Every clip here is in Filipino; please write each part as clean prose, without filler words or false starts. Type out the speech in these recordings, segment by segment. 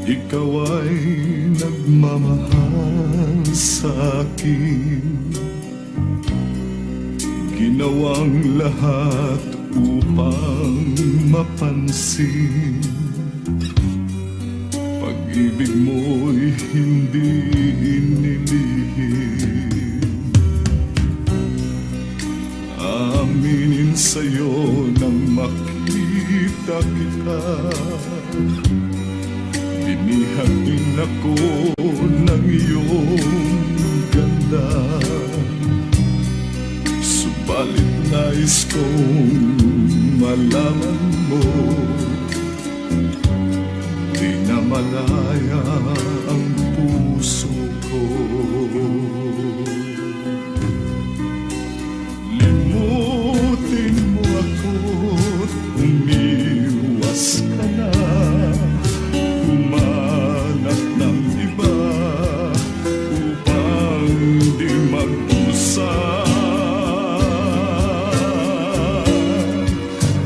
Ikaw ay nagmamahal sa akin, ginawang lahat upang mapansin. Pag-ibig mo'y hindi inilihim, aminin sa'yo nang makita kita. Binihagin ako ng iyong ganda, subalit nais kong malaman mo, di na malaya ang puso ko. Limutin mo ako't umiwas ka na, humanap ng iba upang di mag-usap.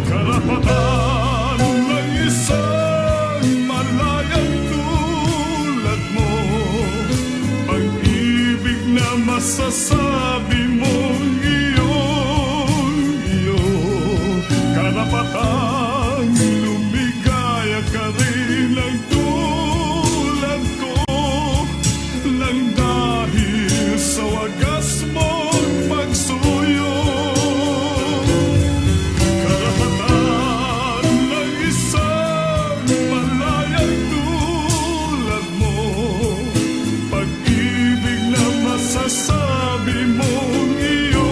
Karapatan ng isang malayang tulad mo, pag-ibig na masasabi mong iyo. Karapatan lumigaya ka rin ng tulad ko, lang dahil sa wagas mong pagsuyo. Karapatan ng isang malayang tulad mo, pag-ibig na masasabi mong iyo.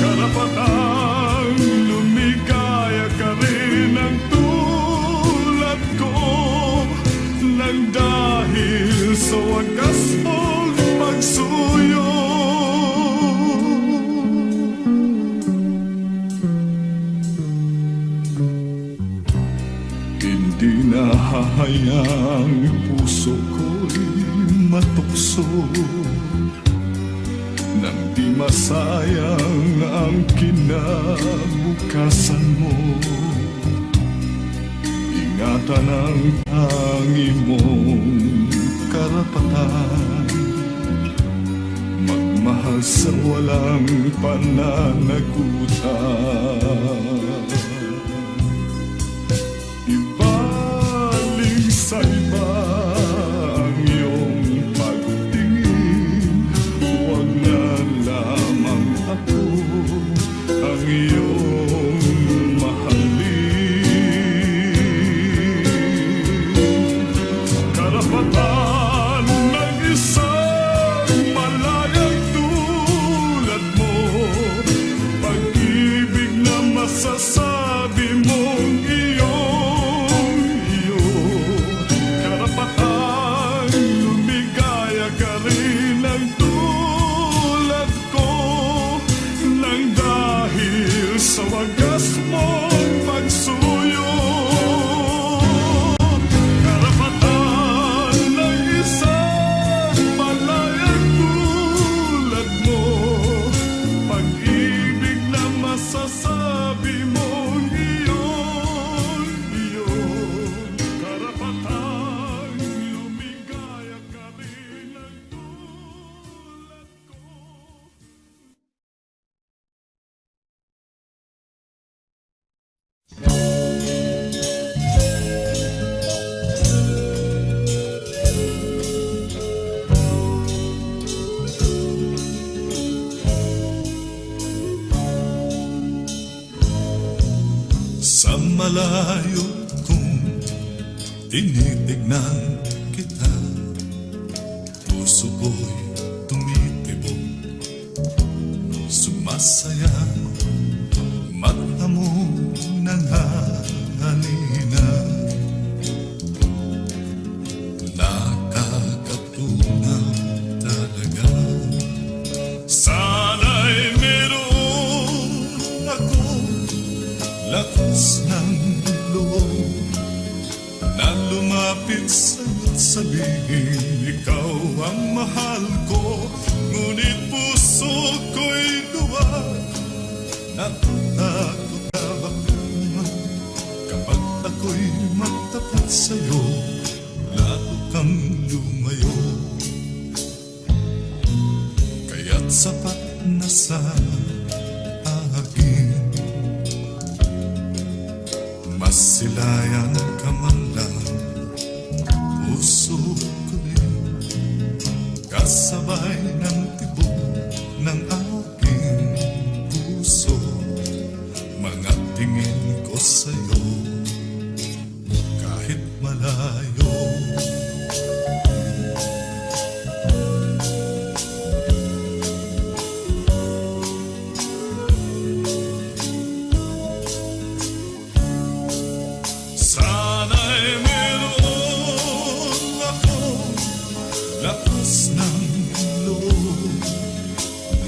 Karapatan lumigaya ka rin ng tulad ko, lang dahil sa wagas mong pagsuyo. Hindi na hahayaang puso ko'y matukso, nang di masayang ang kinabukasan mo. Ingatan ang tangi mong karapatan, magmahal sa walang pananagutan. Ibaling sa iba ang iyong pagtingin, huwag na lamang ako ang iyong mahalin. Karapatan ng isang malayang tulad mo, pag-ibig na masasabi mong iyo. Karapatan lumigaya ka rin ng tulad ko, nang dahil sa wagas mong pagsuyo. Karapatan ng isang malayang tulad mo, pag-ibig na masasabi mong iyo. Karapatan lumigaya ka rin ng tulad ko. Sa malayo kong tinitignan kita, puso ko'y tumitibok, sumasaya, mata mo nangangalina. Nakakapagod lumapit sa'yo't sabihin ikaw ang mahal ko, ngunit puso ko'y duwag. Natatakot na baka kapag ako'y magtapat sa'yo, lalo kang lumayo. Kaya't sapat na sa akin, masilayan ka man lang, puso ko rin kasabay ng tibok ng aking puso. Mga tingin ko sa'yo kahit malayo. Sana'y meron akong lakas ng loob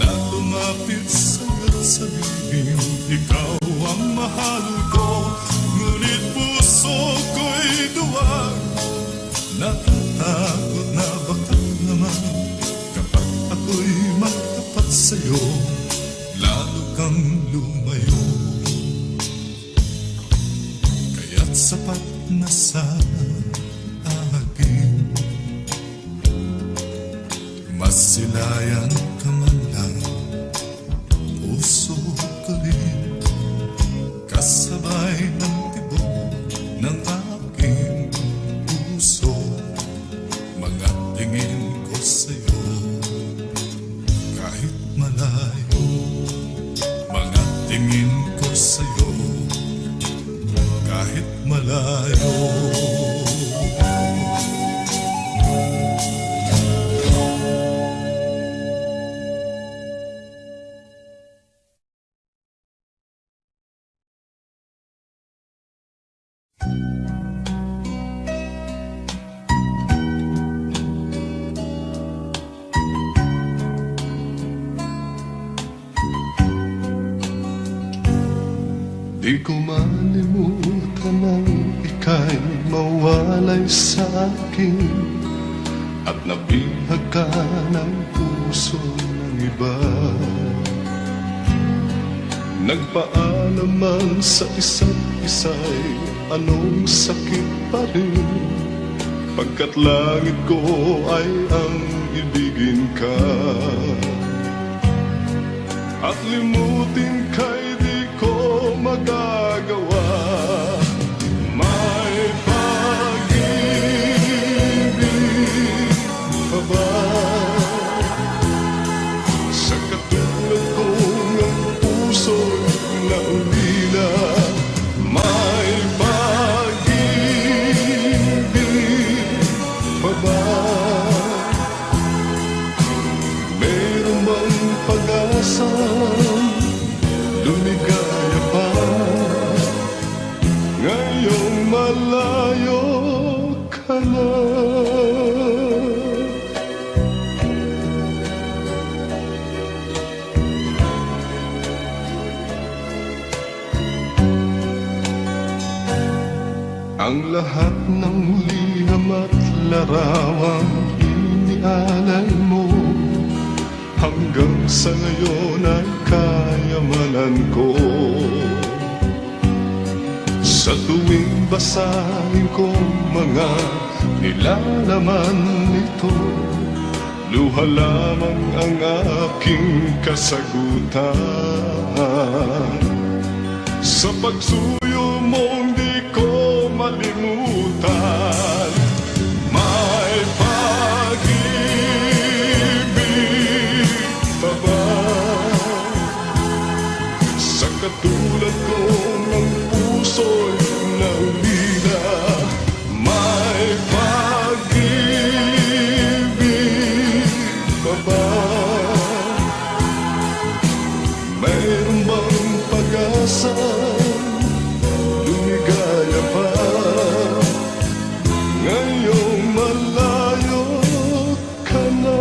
na lumapit sa'yo't sabihin ikaw ang mahal ko, ngunit puso ko'y duwag. Natatakot na baka naman kapag ako'y magtapat sa'yo, lalo kang lumayo. Kaya't sapat na sa akin, masilayan ka man lang, puso ko rin kasabay ng tibok ng aking puso. Mga tingin ko sa'yo kahit malayo, mga tingin ko sa'yo kahit malayo. Di ko malimutan ang ika'y mawalay sa akin, at nabihag ka ng puso ng iba. Nagpaalam man sa isa't isa'y anong sakit pa rin, pagkat langit ko ay ang ibigin ka. At limutin ka'y di ko magagawa. May pag-ibig pa ba sa katulad kong ang puso'y naulila? May pag-ibig pa ba? Meron bang pag-asa? Lumigaya pa ngayong malayo ka na. Ang lahat ng liham at larawang inialay mo, hanggang sa ngayon ay kayamanan ko. Sa tuwing basahin ko mga nilalaman nito, luha lamang ang aking kasagutan. Sa pagsuyo mong di ko malimutan, may pag-ibig pa ba sa katulad ko ng puso'y naulila? May pag-ibig pa ba? Mayroon bang pag-asa? Lumigaya pa ngayong malayo ka na.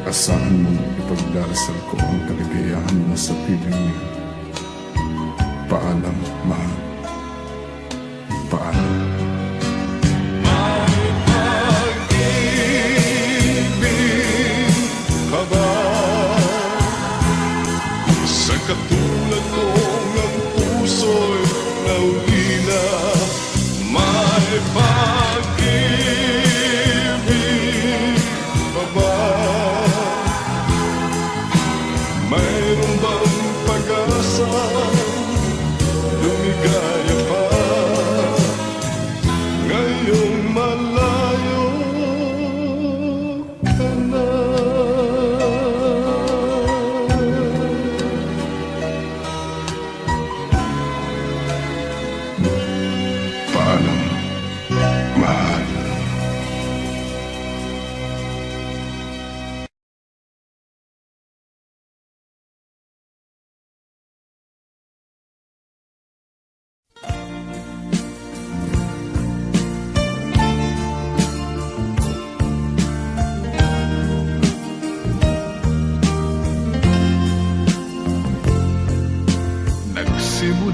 Asahan mong ipagdarasal ko ang kaligayahan mo sa piling niya. Paalam, mahal.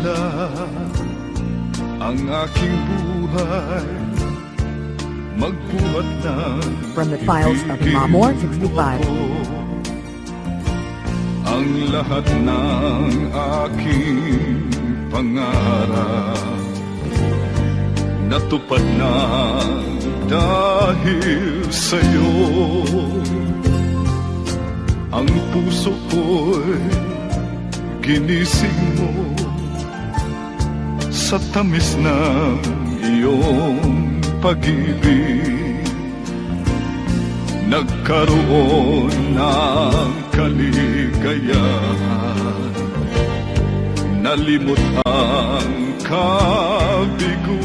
na ang aking buhay, magbuhat ng From the files of Mamor 65. ang lahat ng aking pangarap natupad na dahil sa'yo. Ang puso ko'y ginising mo sa tamis ng iyong pag-ibig. Nagkaroon ng kaligayahan, nalimot ang kabiguan.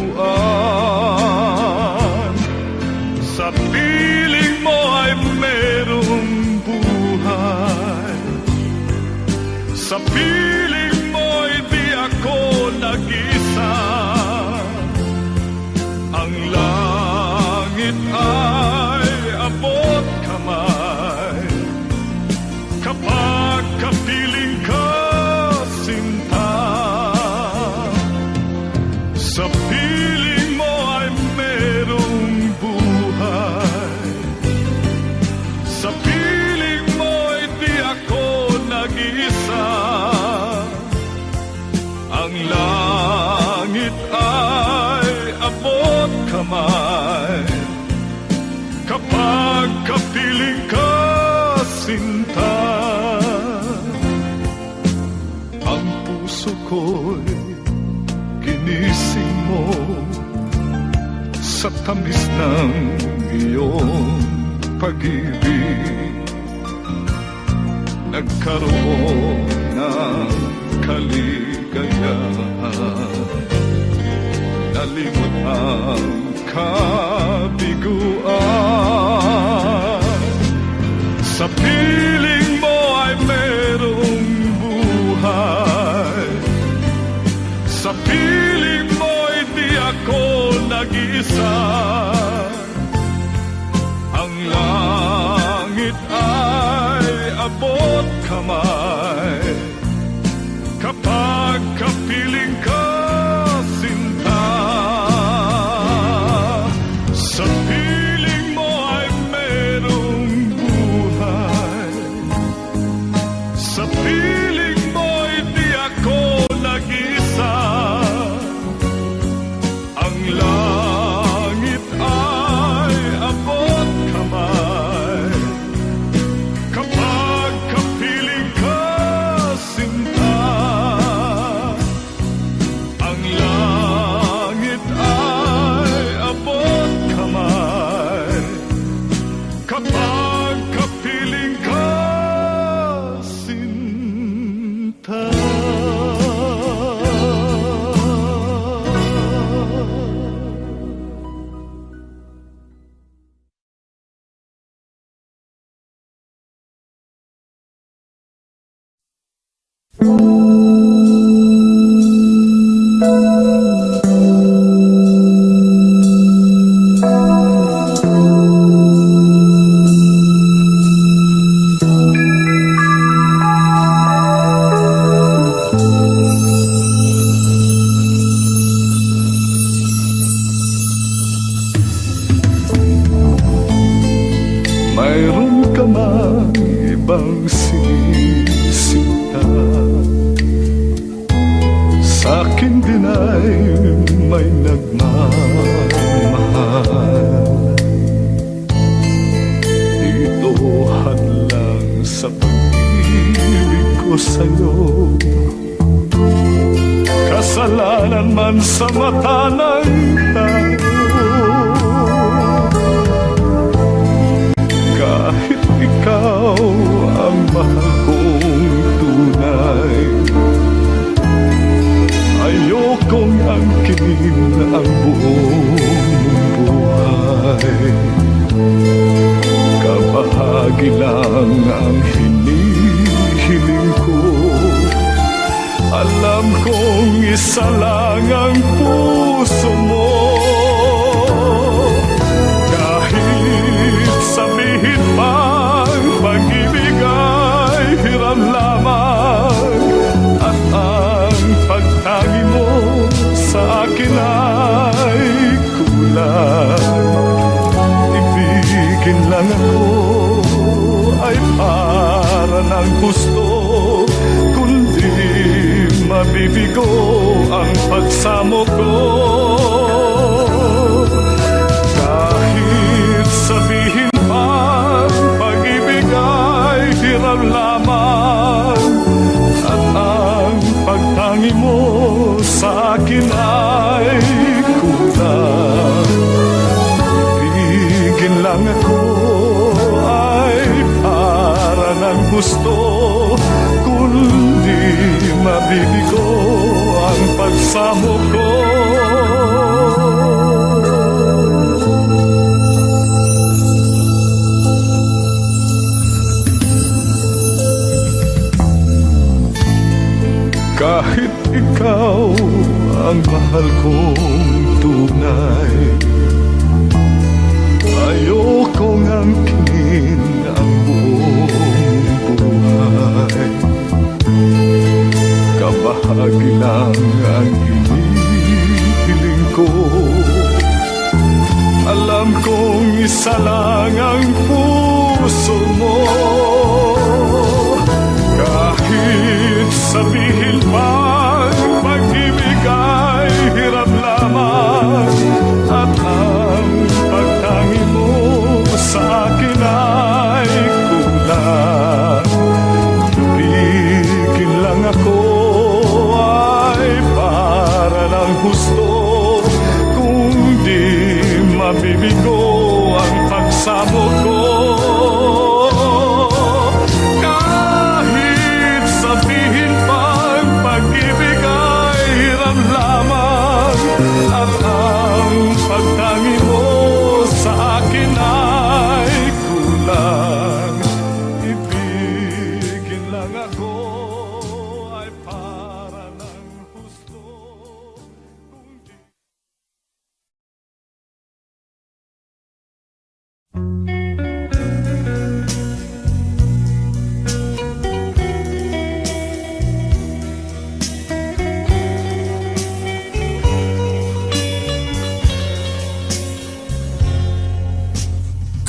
Sa piling mo ay merong buhay, sa piling mo di ako nag-isa. Ang langit ay abot kamay kapag kapiling ka, sinta. Sa piling mo ay merong buhay, sa piling mo di ako nag-isa. Ang langit ay abot kamay kapag kapiling ka, sinta. Ang puso ko'y ginising mo sa tamis ng iyong pag-ibig. Nagkaroon ng kaligayahan, nalimot ang kabiguan. Sa piling mo ay merong buhay, sa piling mo di ako nag-isa. Ang langit ay abot kamay kapag kapiling ka, sinta. Sa piling mo ay merong buhay, sa piling mo di ako nag-isa. Ang langit ay abot kamay kapag kapiling ka, sinta. Ang langit ay abot kamay kapag kapiling ka, sinta. Mayroon ka mang ibang sinisita, sa'kin din ay may nagmamahal. Dito hadlang sa pag-ibig ko sa'yo, kasalanan man sa mata ng tao. Kahit ikaw ang mahal kong tunay, ayokong angkin ang buong buhay. Kabahagi lang ang hinihiling ko, alam kong isa lang ang puso mo. Kahit sabihin pang pag-ibig ay hiram lamang, at ang pagtangi lang ako ay para ng gusto, kundi mabibigo ang pagsamo ko. Kahit sabihin man pag-ibig ay hirap lamang, at ang pagtangi mo sa akin ay kulang. Ibigin lang ako ay para ng gusto, kundi mabibigo ang pagsamo ko. Kahit ikaw ang mahal kong tunay, ayokong angkin ang buong buhay. Kabahagi lang ang hinihiling ko, alam kong isa lang ang puso mo. Kahit sabihin man pag-ibig ay hirap lamang, at ang pagtangi mo sa akin ay kulang. Ibigin lang ako ay para ng gusto, kung di mabibigo ang pagsamo ko. Kahit sabihin pang pag-ibig ay hirap lamang, at ang pagtangi mo sa akin ay kulang. Ibigin lang ako ay para ng gusto, kung di...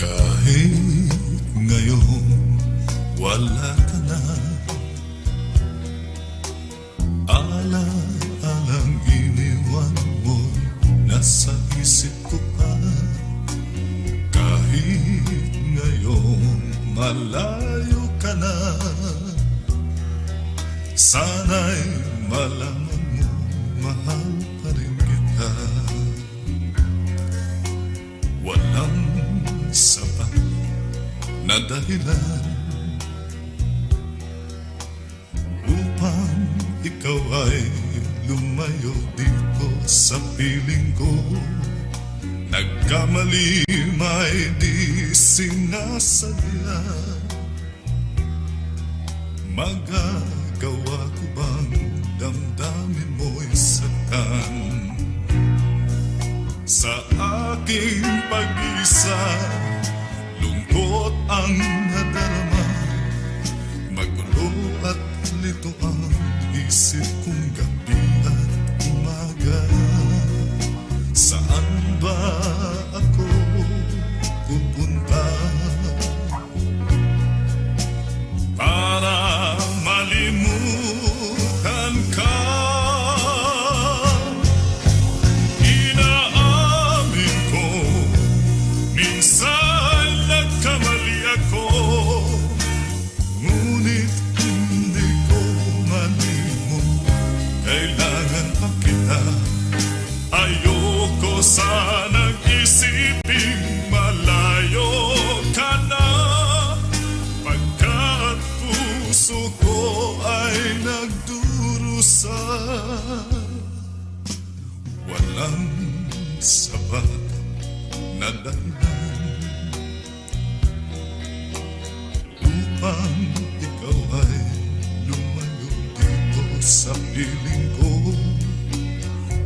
Kahit ngayon wala ka na, alang-alang iniwan mo, nasa isip ko pa. Kahit ngayon malayo ka na, sana'y malaman mo, mahal pa rin kita. Walang sapat na dahilan upang ikaw ay lumayo dito sa piling ko. Nagkamali may di sinasadya, magagawa ko bang damdamin mo'y saktan? Sa aking pag-isa, lungkot ang nadarama, magulo at lito ang isip kong gabi at umaga. Saan ba ako pupunta para malimutan ka? Inaamin ko, minsan nagkamali ako, ngunit hindi ko malimot, kailangan pa kita. Ayoko sanang isiping malayo ka na, pagkat puso ko ay nagdurusa. Walang sapat na dahilan upang ikaw ay lumayo dito sa piling ko.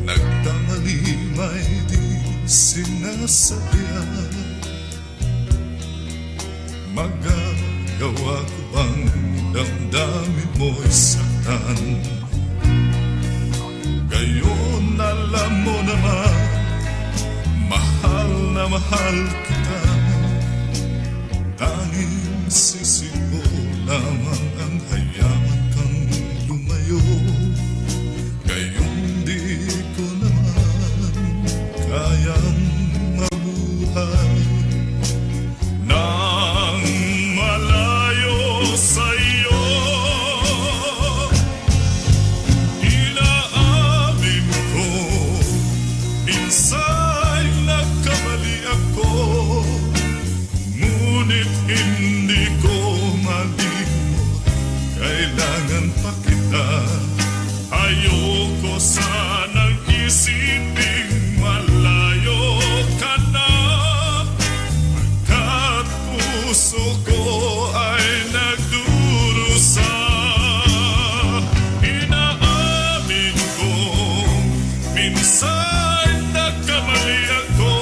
Nagtamali may di sinasadya, magagawa ko bang damdamin mo'y saktan? Gayon alam mo naman, mahal na mahal kita. lamang ang hayaan kang lumayo. Ngayong di ko naman kayang mabuhay nang malayo sa'yo. Inaamin ko, minsan nagkamali ako, ngunit hindi ko malimot, kailangan pa kita. Ayoko sanang isiping malayo ka na, pagkat puso ko ay nagdurusa. Inaamin ko, minsan nagkamali ako,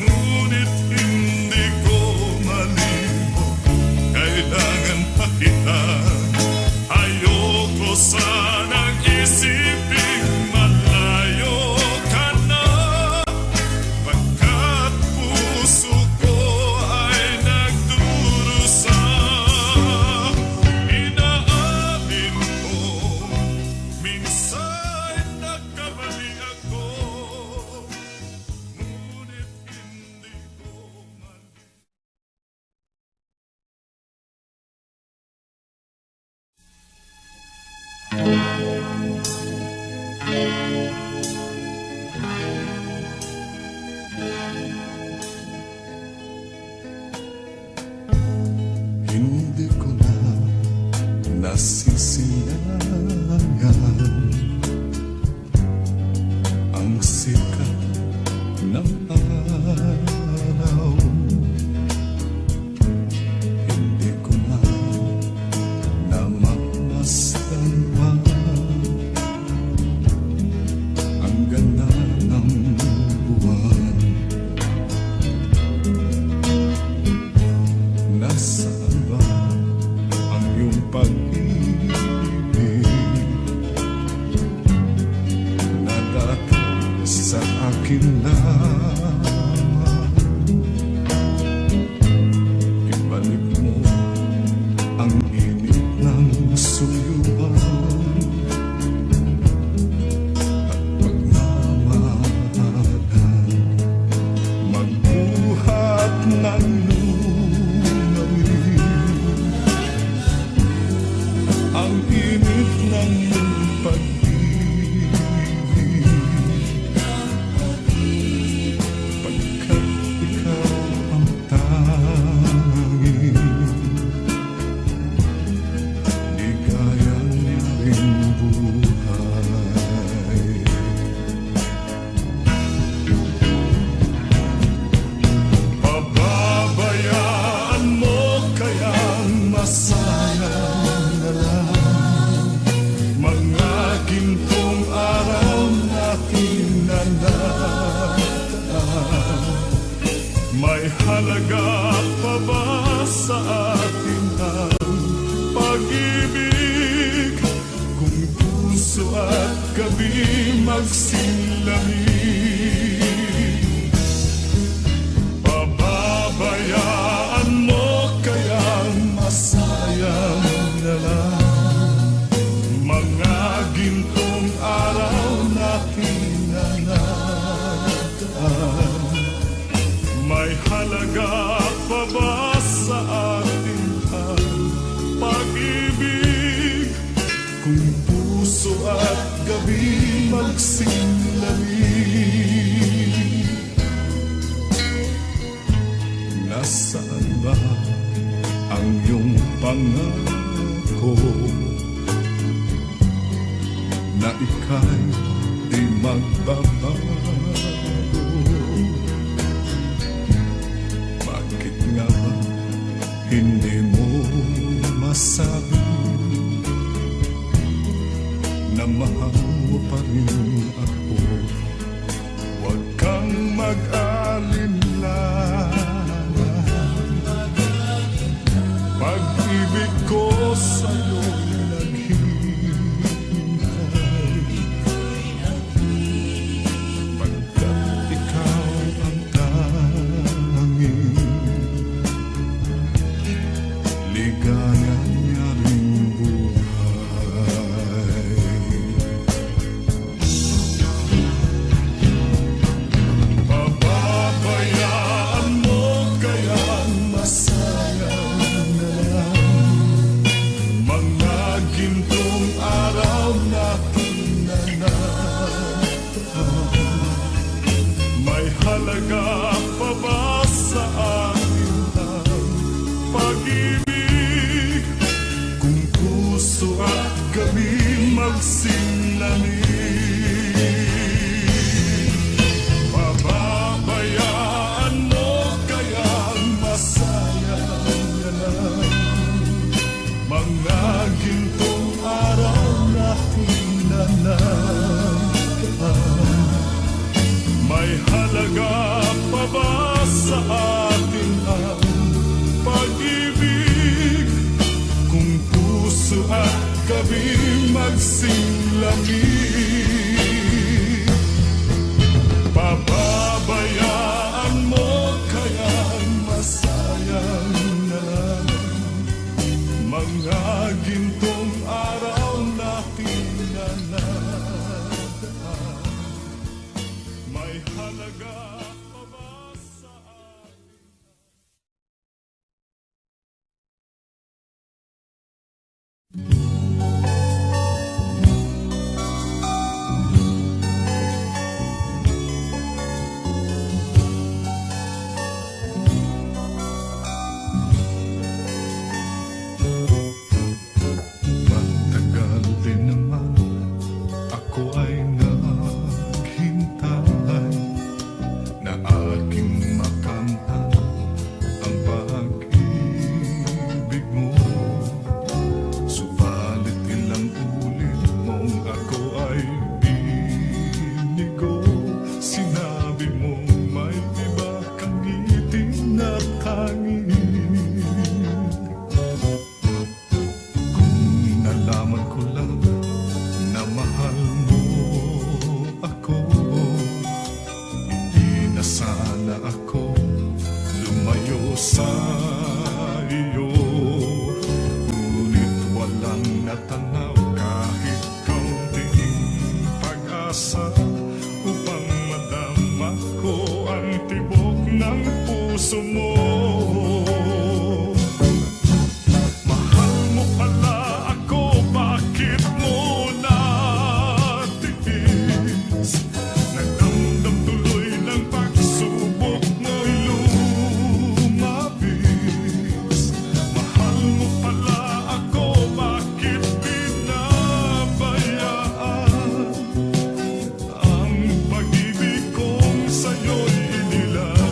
ngunit hindi ko malimot, kailangan pa kita. Ayoko sanang isiping malayo ka na, pagkat puso ko ay nagdurusa. Inaamin ko, minsan nagkamali ako, ngunit hindi ko Hindi ko na nasisilayan ang sikat ng araw. Hindi ko na namamasdan pa ang ganda ng buwan. Nasaan ba ang iyong pag-ibig na dati sa akin lamang? Ibalik mo ang init ng suyuan at pagmamahalan, magbuhat ng ang init ng pag-ibig, pagkat ikaw ang tanging ligayan ring buhay. Pababayaan mo kayang masayang na lang mga gintong araw natin na nataan. May halaga pa ba sa atin ang pag-ibig kung puso at gabi magsilamig? Pababayaan mo kayang masayang na lang mga gintong araw natin na nataan. May halaga pa ba sa atin ang pag-ibig kung puso at gabi magsilamig? Nasaan ba ang iyong pangako na ika'y di magbabago? Bakit nga ba hindi mo masabi na mahal mo pa rin ako? Huwag kang mag-alinlangan, pag-ibig ko sa'yo'y naghihintay. sa atin ang pag-ibig. Kung puso at gabi magsilamig, pababayaan mo kaya'y masayang na lang mga gintong araw natin na nadaan. May halaga pa ba sa atin? Matagal din naman ako ay naghintay na aking makamtan ang pag-ibig mo. Subalit ilang ulit mong ako ay binigo. Sinabi mo may iba kang ngiti na tanging. Nalaman ko lang na mahal mo ako. Hindi na sana ako lumayo sa iyo. Ngunit walang natanaw kahit kaunting pag-asa upang madama ko ang tibok ng puso mo. Mahal mo pala ako, bakit mo natiis? Nagdamdam tuloy ng pagsubok mo'y lumabis. Mahal mo pala ako, bakit pinabayaan ang pag-ibig kong sa'yo'y inilaan?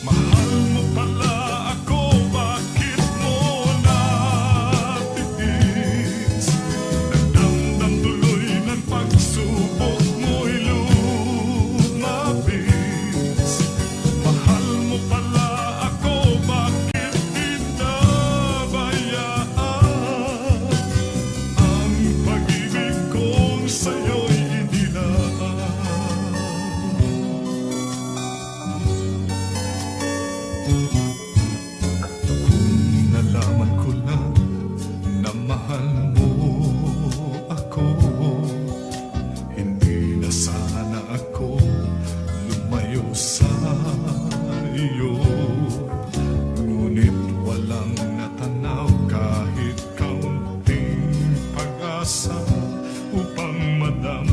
Mahal mo pala ako, bakit mo natiis? Nagdamdam tuloy ng pagsubok mo'y lumabis. Mahal mo pala ako, bakit pinabayaan ang pag-ibig kong sa'yo'y inilaan? Nalaman ko lang na mahal mo ako. Hindi na sana ako lumayo sa iyo. Ngunit walang natanaw kahit kaunting pag-asa upang madama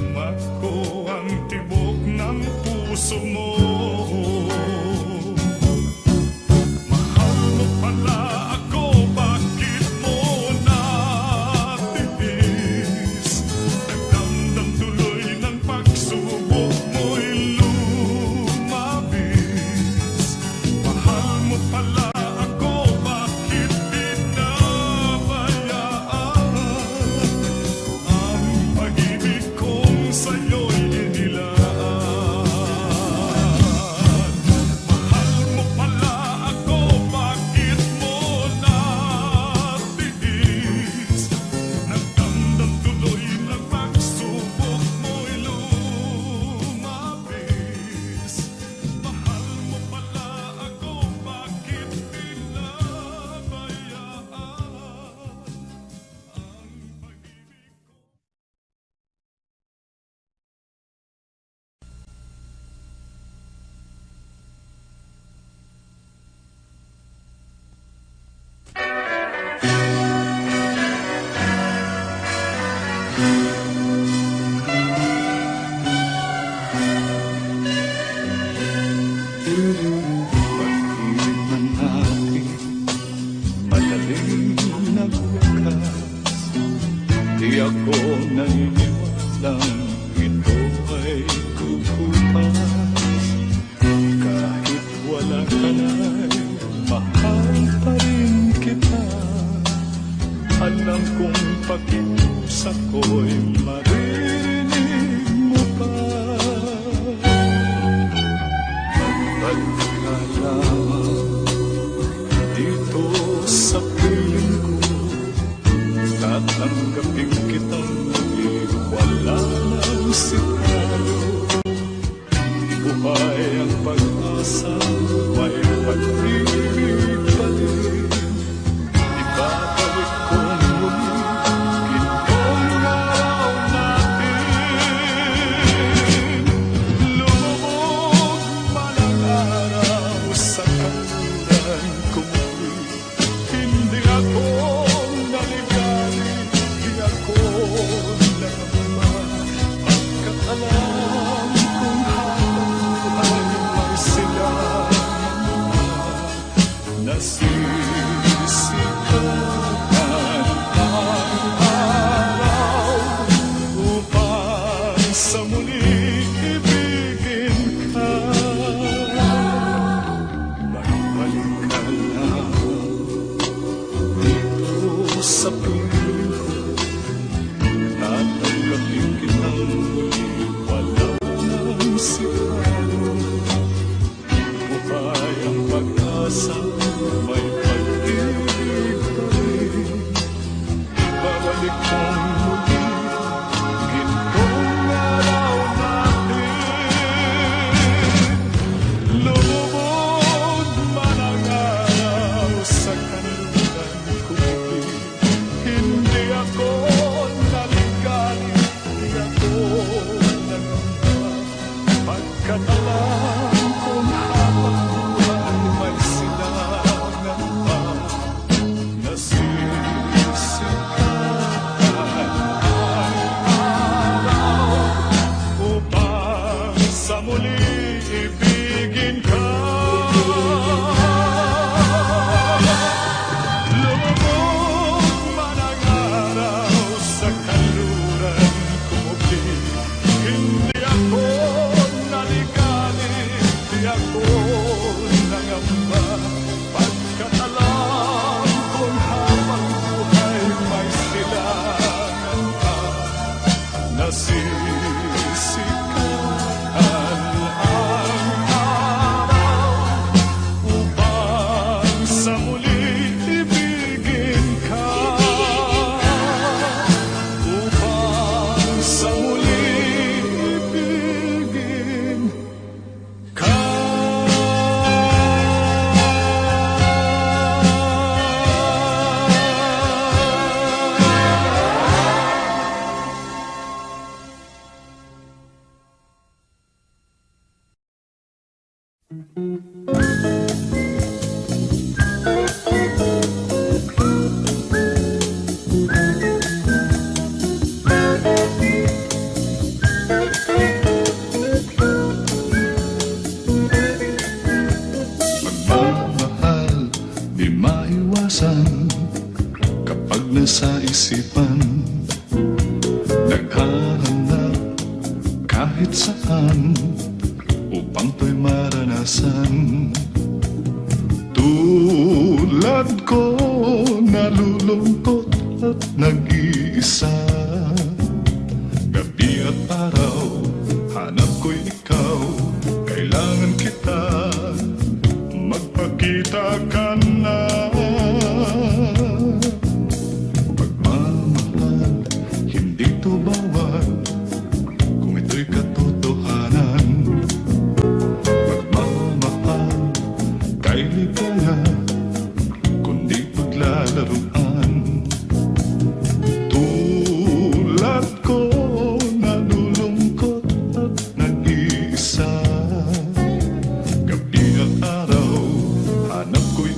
sikalo. Buhay ang pag-asa, may pag-ibig pa rin. Ibabalik kong muli, gintong araw natin. Lumubog man ang araw sa kanluran ko muli. Hindi ako naligali, di ako nangamba. Pagkat alam kong habang buhay may sila nasisikahan ang araw upang sa muli ibigin ka. Magbalik ka lang dito sa piling ko, tatanggapin kitang muli, wala nang sikalo. Buhay ang pag-asa, may pag-ibig pa rin. Babalik kong muli, gintong araw natin. Lumubog man ang araw sa kanluran ko muli. Hindi ako naligali, di ako nangamba. Pagkat alam kong habang buhay may silangan pa. Nasisikahan ang araw upang sa muli ibigin ka. Lumubog man ang araw sa kanluran ko muli. Hindi ako naligali, di ako nangamba. Pagkat alam kong habang buhay may silangan pa. Nasisikahan ang araw upang sa muli ibigin ka. Upang sa muli ibigin ka. Pagmamahal di maiwasan kapag nasa isipan. Naghahanap kahit saan upang to'y maranasan. Tulad ko nalulungkot at nag-iisa. Gabi at araw hanap ko'y ikaw, kailangan kita, magpakita ka na. Pagmamahal, hindi to bawal kung ito'y katotohanan. Pagmamahal, kay ligaya, kundi paglalaruan. Tulad ko nalulungkot at nag-iisa. Gabi at araw hanap ko'y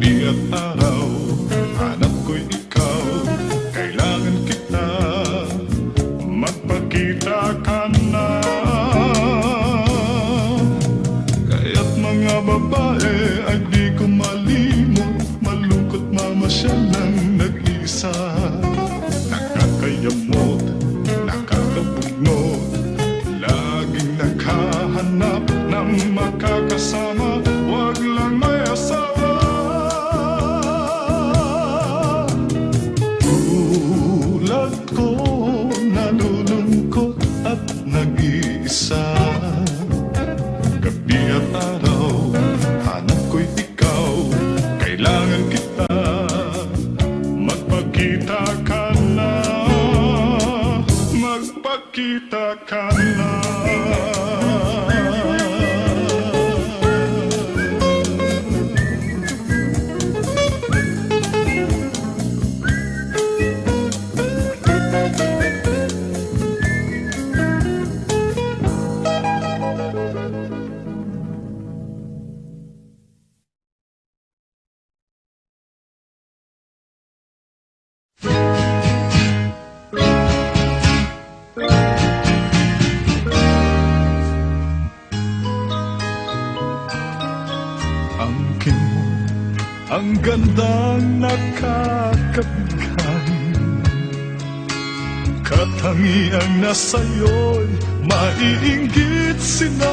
gabi at araw, hanap ko'y ikaw. Kailangan kita, magpakita ka na. Kaya't mga babae ay di ko malimot, malungkot mamasyal ng nag-isa. Nakakayamot, nakakabugnot, laging naghahanap ng makakasama, wag lang may asawa. Tulad ko, nalulungkot at nag-iisa. Gabi at araw, hanap ko'y ikaw. Kailangan kita, magpakita ka na. Magpakita ka na. Ang mo, ang gandang nakakabigay. Katangiang nasa'yo'y maiinggit sila.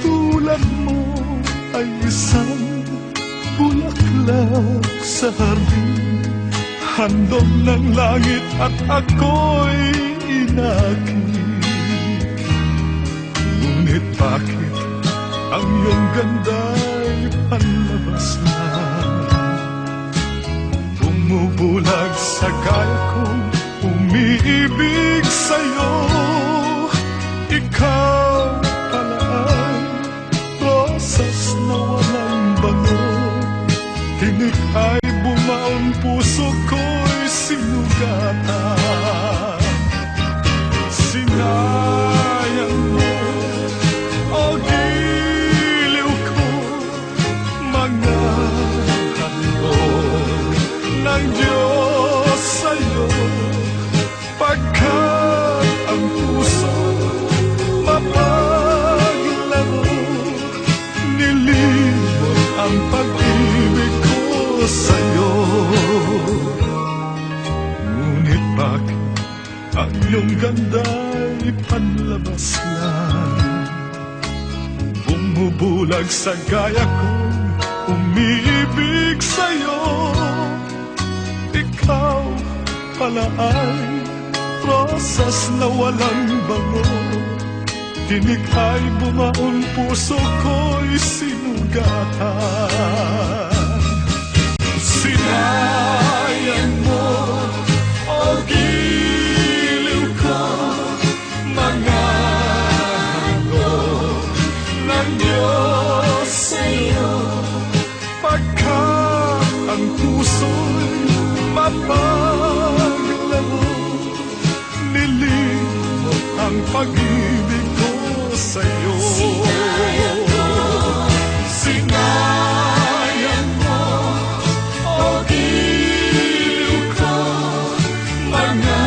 Tulad mo ay isang bulaklak sa hardin, handog ng langit at ako'y inakit. Ngunit bakit ang iyong ganda'y panlabas na? Bumubulag sa kaya kong umiibig sa'yo. Ikaw pala ay rosas na walang bango. Tinik ay bumaon, puso ko'y sinugatan. Sinayang mo, o giliw ko, mga handog ng Diyos sa'yo. Pagkat ang puso mapaglaro, nilimot ang pag-ibig ko sa'yo. Ngunit bakit ang iyong ganda'y panlabas lang? Bumubulag sa gaya kong umiibig sa'yo. Ikaw pala ay rosas na walang bango. Tinik ay bumaon, puso ko'y sinugatan. Sinayang mo, o giliw ko, mga handog ng Diyos sa'yo. Pagkat ang puso'y mapaglaro, nilimot ang pag-ibig ko sa'yo. Sinayang mo, o giliw ko, mga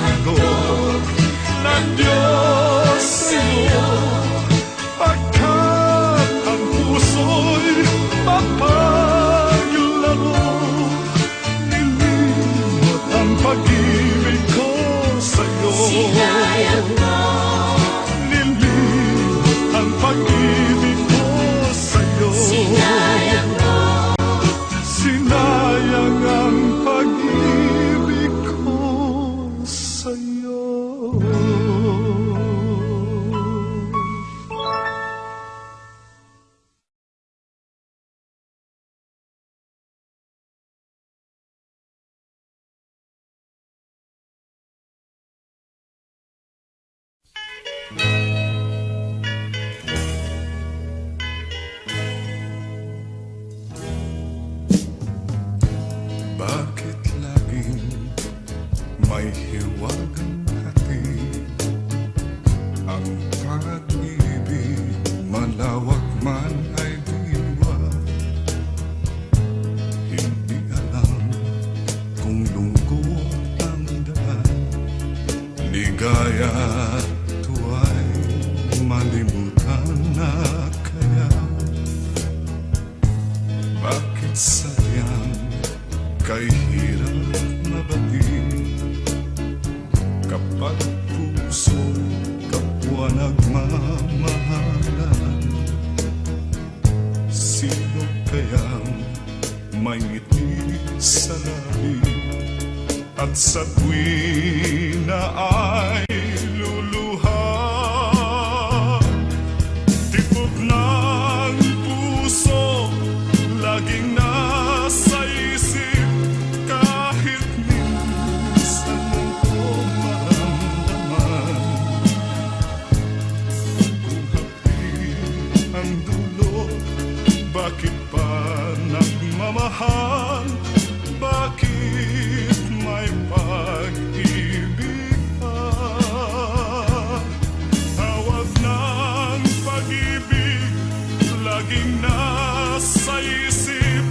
handog ng Diyos sa'yo. Pagkat ang puso'y mapaglaro, nilimot ang pag-ibig ko sa'yo. Nilimot Kaya tuwa'y malimutan na kaya. Bakit sayang kay hirap na batin kapag puso kapwa nagmamahalan? Sino kayang may ngiti sa labi at sa tuwing na ay luluha? Tibok ng puso laging nasa isip, kahit minsan lang ko maramdaman. Kung happy ang dulot, bakit pa nagmamahal? Bakit may pag-ibig pa? Tawag ng pag-ibig laging nasa isip,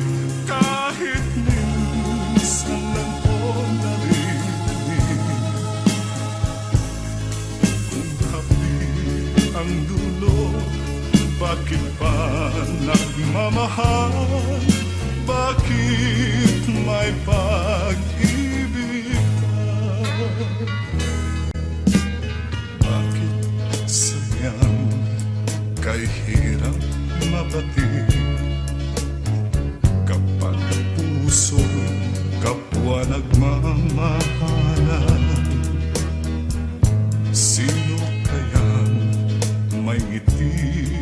kahit minsan lang ko naririnig. Kung happy ang dulo, bakit pa nagmamahal? Bakit may pag-ibig pa? Bakit sayang kay hirap mabati kapag puso kapwa nagmamahalan? Sino kayang may ngiti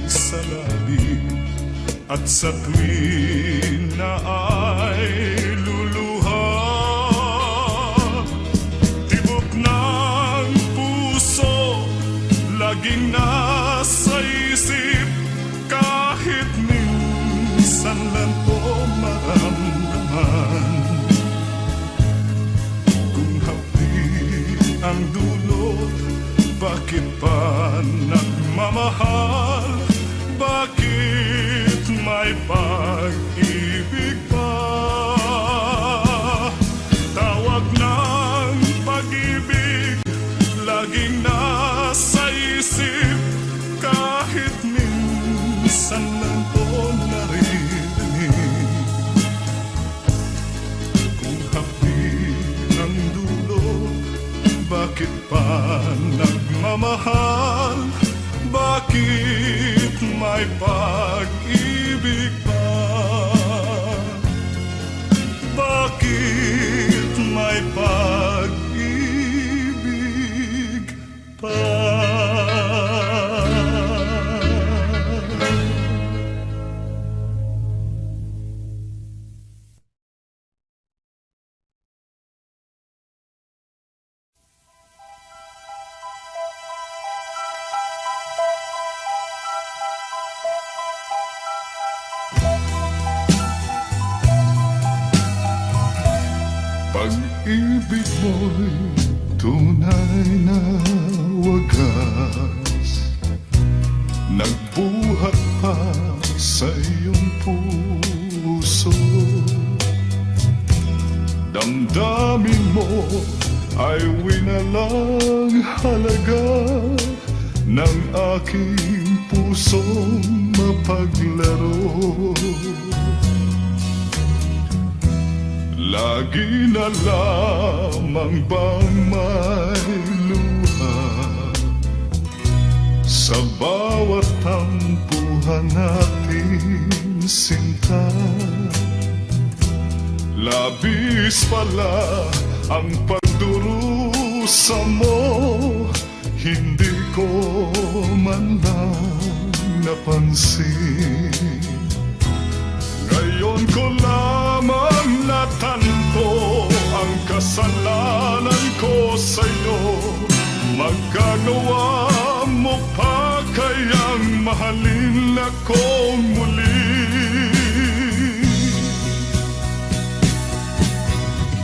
sa labi at sa tuwing na ay luluha? Tibok ng puso laging nasa isip, kahit minsan lang ko maramdaman. Kung happy ang dulot, bakit pa nagmamahal? Bakit may pag-ibig pa? Tawag ng pag-ibig laging nasa isip, kahit minsan lang ko naririnig. Kung happy ang dulo, bakit pa nagmamahal? Bakit may pag-ibig pa? Bakit may pag-ibig pa? Pag-ibig mo'y tunay na wagas, nagbuhat pa sa iyong puso. Damdamin mo ay winalang halaga ng aking pusong mapaglaro. Lagi na lamang bang may luha sa bawat tampuhan natin, sinta? Labis pala ang pagdurusa mo, hindi ko man lang napansin. Ngayon ko lamang natanto ang kasalanan ko sa'yo. Magagawa mo pa kayang mahalin akong muli?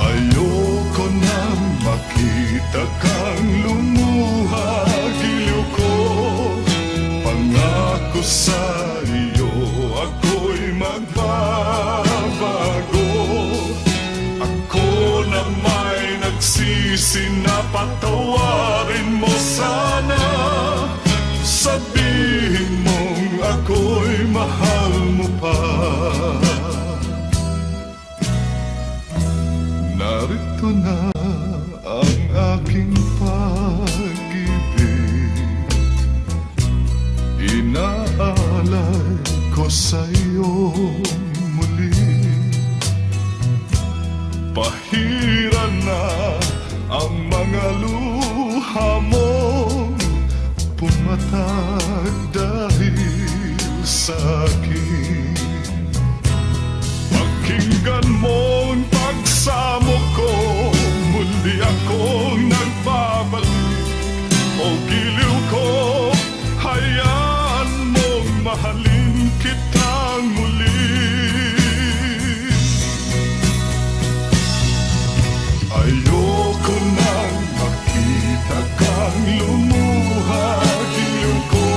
Ayoko nang makita kang lumuha, giliw ko. Pangako sa iyo, ako'y magbabago. Ako na may nagsisi na patawarin mo ko na ang aking pag-ibig, inaalay ko sa'yo muli. Pahira na ang mga luha mong pumatag dahil sa'kin. Pakinggan mo ang pagsamo ko, muli akong nagbabalik. O giliw ko, hayaan mong mahalin kitang muli. Ayoko nang makita kang lumuha, giliw ko.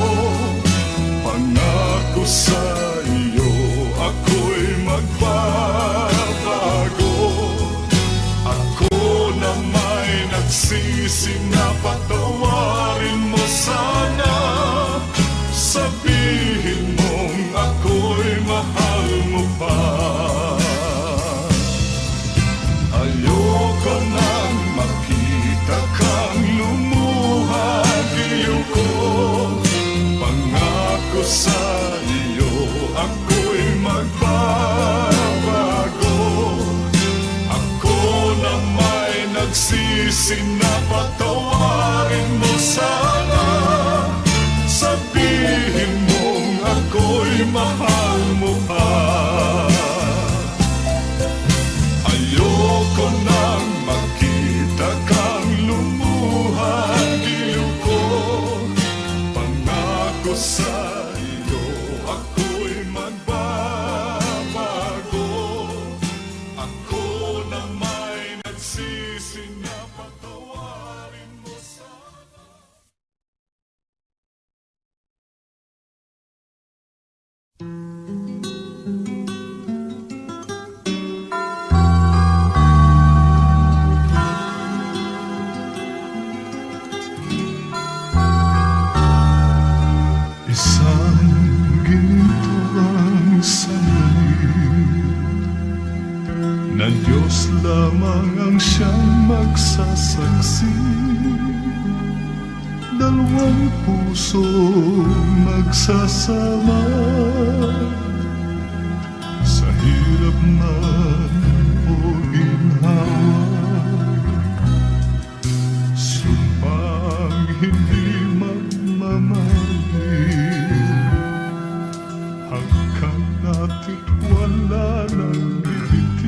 Pangako sa iyo, ako'y magbabago. Ako na may nagsisi na patawarin mo sana. Sabihin mong ako'y mahal mo pa. Ayoko nang makita kang lumuha, giliw ko. Pangako sa iyo, ako'y magbabago. Ako na may nagsisi na patawarin mo sana. Sabihin mong ako'y mahal mo pa. Ayoko nang makita kang lumuha, giliw ko. Pangako sa iyo, ako'y magbabago. Ako na may nagsisi na patawarin mo sana. Isang ginto ang sanay, na Diyos lamang ang siyang magsasaksi. Dalawang puso magsasama, sa hirap man o ginhawa. Sumpang hindi magmamahal, hanggang natin wala nang bibitin.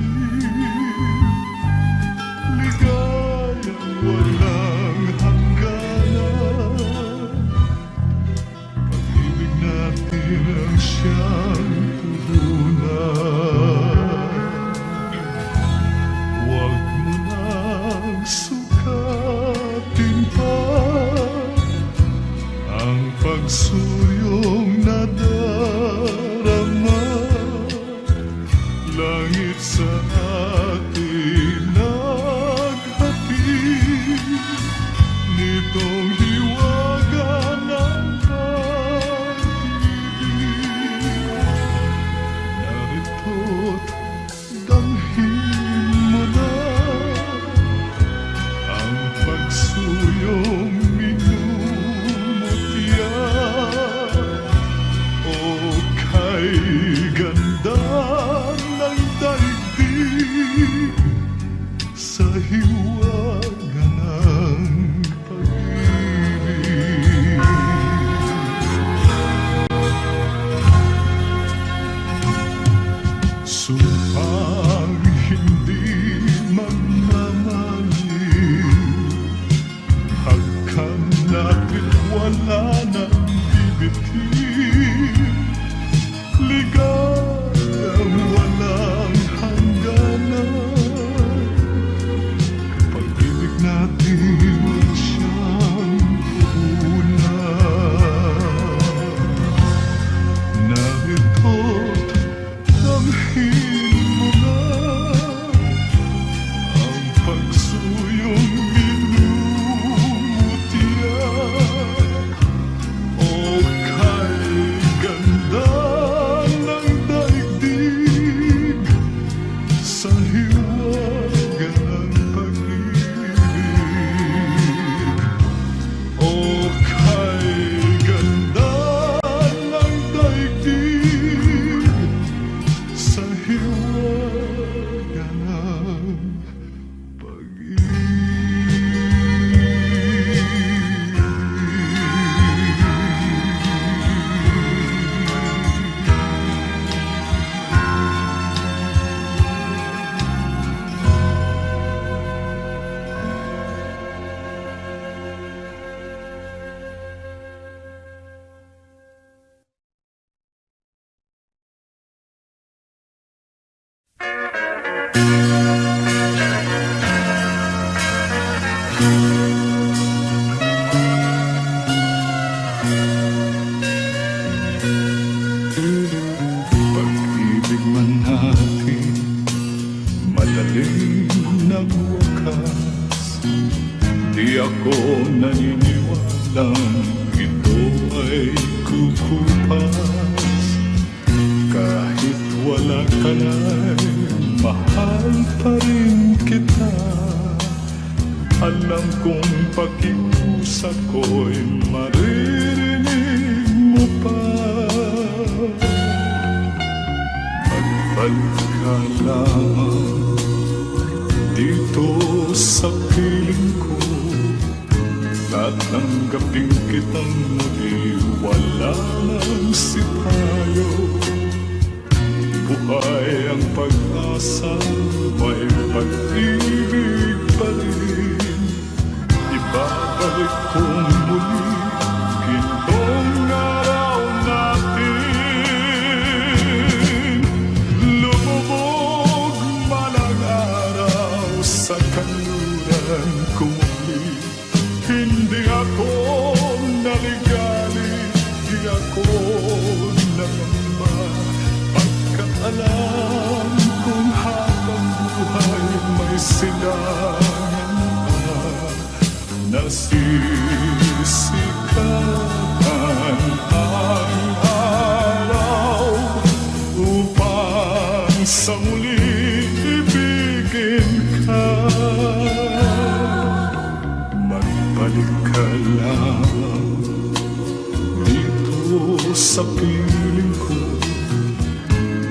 Ligayang walang hangganan, pag-ibig natin ang siyang turunan. Huwag mo nang sukatin pa ang pagsuyong nadarama. Langit sa atin naghatid nitong hiwaga ng pag-ibig. Narito't damhin mo na ang pagsuyong minumutya. O kay ganda ng daigdig, sa hiwaga ng pag-ibig. Sumpang hindi magmamahal, hanggang natin wala nang bibitin. Ligayang walang hangganan, pag-ibig natin siyang puhunan. Narito't damhin mo na ang pagsuyong minumutya. O kay ganda ng Pag-ibig man natin malalim nagwakas, di ako naniniwalang ito ay kukupas. Kahit wala ka na'y mahal pa rin kita. Alam kong pakiusap ko'y maririnig mo pa. Magbalik ka lamang dito sa piling ko, at tanggapin kitang muli, wala nang sipayo. Buhay ang pag-asa, may pag-ibig pa rin. Ibabalik kong muli gintong araw natin. Lumubog man ang araw sa kanluran ko muli. Hindi ako naligali, di ako nangamba. Pagkat alam kong habang buhay may silangan pa. Nasisikahan ang araw upang sa muli ibigin ka. Magbalik ka lang dito sa piling ko,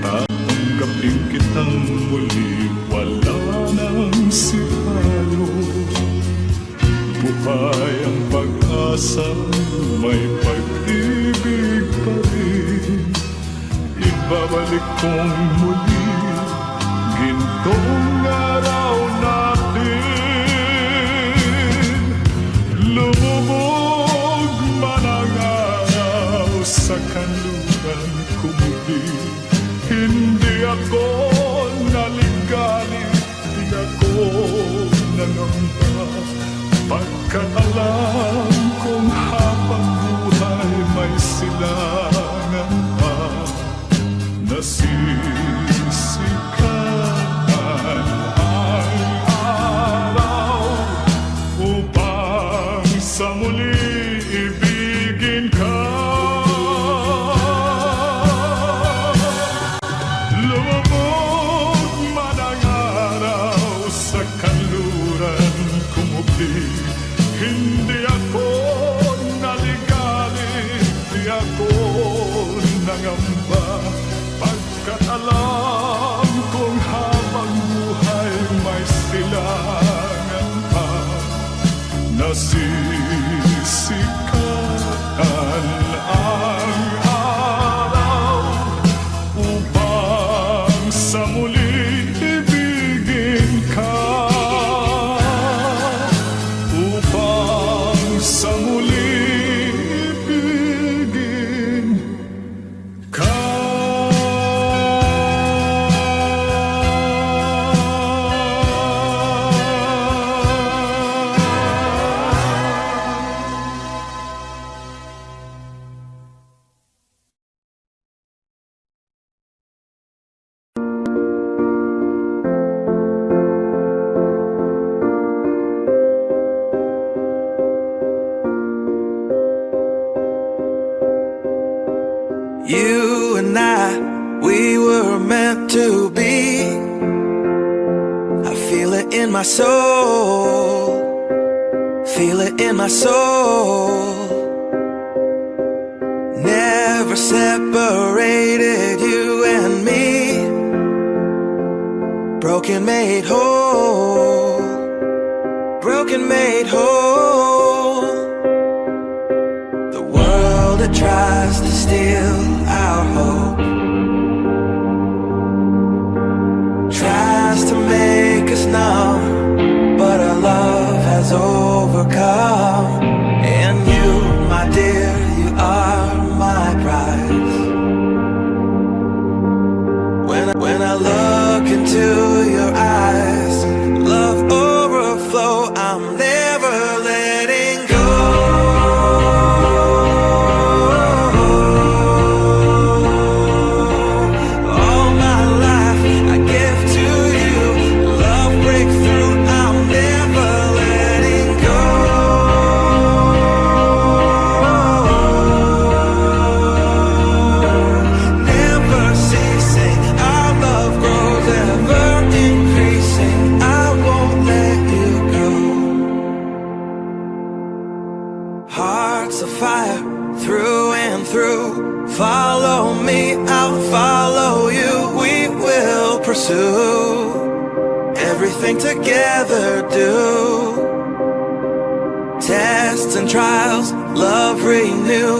tatanggapin kitang muli, wala nang sipayo. Buhay ang pag-asa, may pag-ibig pa rin. Ibabalik kong muli gintong araw natin. Lumubog man ang araw sa kanluran ko muli. Hindi ako naligali, di ako nangamba. Pagkat alam kong habang buhay may silangan pa. Nasisikahan ang araw upang sa muli ibigin ka. Lumubog man ang araw sa kanluran ko muli. Hindi ako naligali, di ako nangamba. Pagkat alam kong habang buhay may silangan pa. Nasisikahan ang araw upang sa muli ibigin ka. Upang sa muli ibigin ka. You and I, we were meant to be. I feel it in my soul, feel it in my soul. Never separated, you and me. Broken made whole, broken made whole. The world that tries to steal our hope tries to make us numb, but our love has overcome. And you, my dear, you are my prize. When I look into into your eyes, love overflow, I'm never letting go. All my life I give to you, love breakthrough, I'm never letting go. Never ceasing, our love grows, ever increasing, I won't let you go. Hearts of fire, through and through, follow me, I'll follow you, we will pursue everything together, do tests and trials, love renew.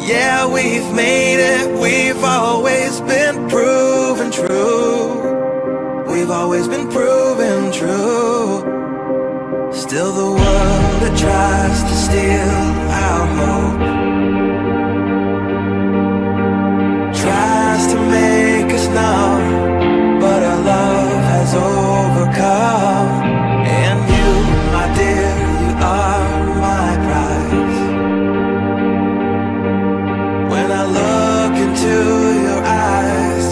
Yeah, we've made it, we've always been proven true. We've always been proven true. Still the world that tries to steal our hope, tries to make us numb, but our love has overcome. And you, my dear, you are my prize. When I look into your eyes,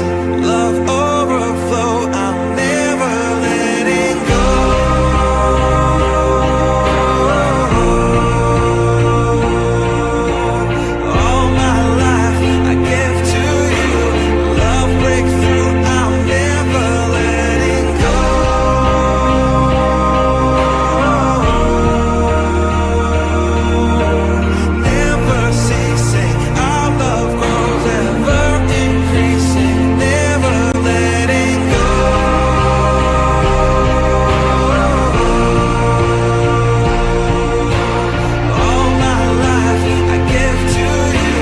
love overflow, I'm never letting go. All my life I give to you, love breakthrough, I'm never letting go. Never ceasing, our love grows, ever increasing, never letting go. All my life I give to you,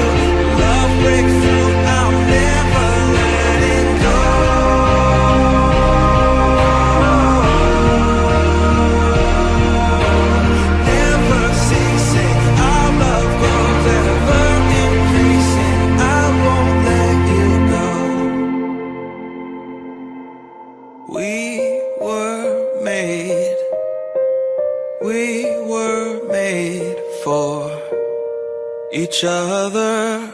love breakthrough, I'm never letting go. Never ceasing, our love grows, ever increasing, I won't let you go. We were made for each other.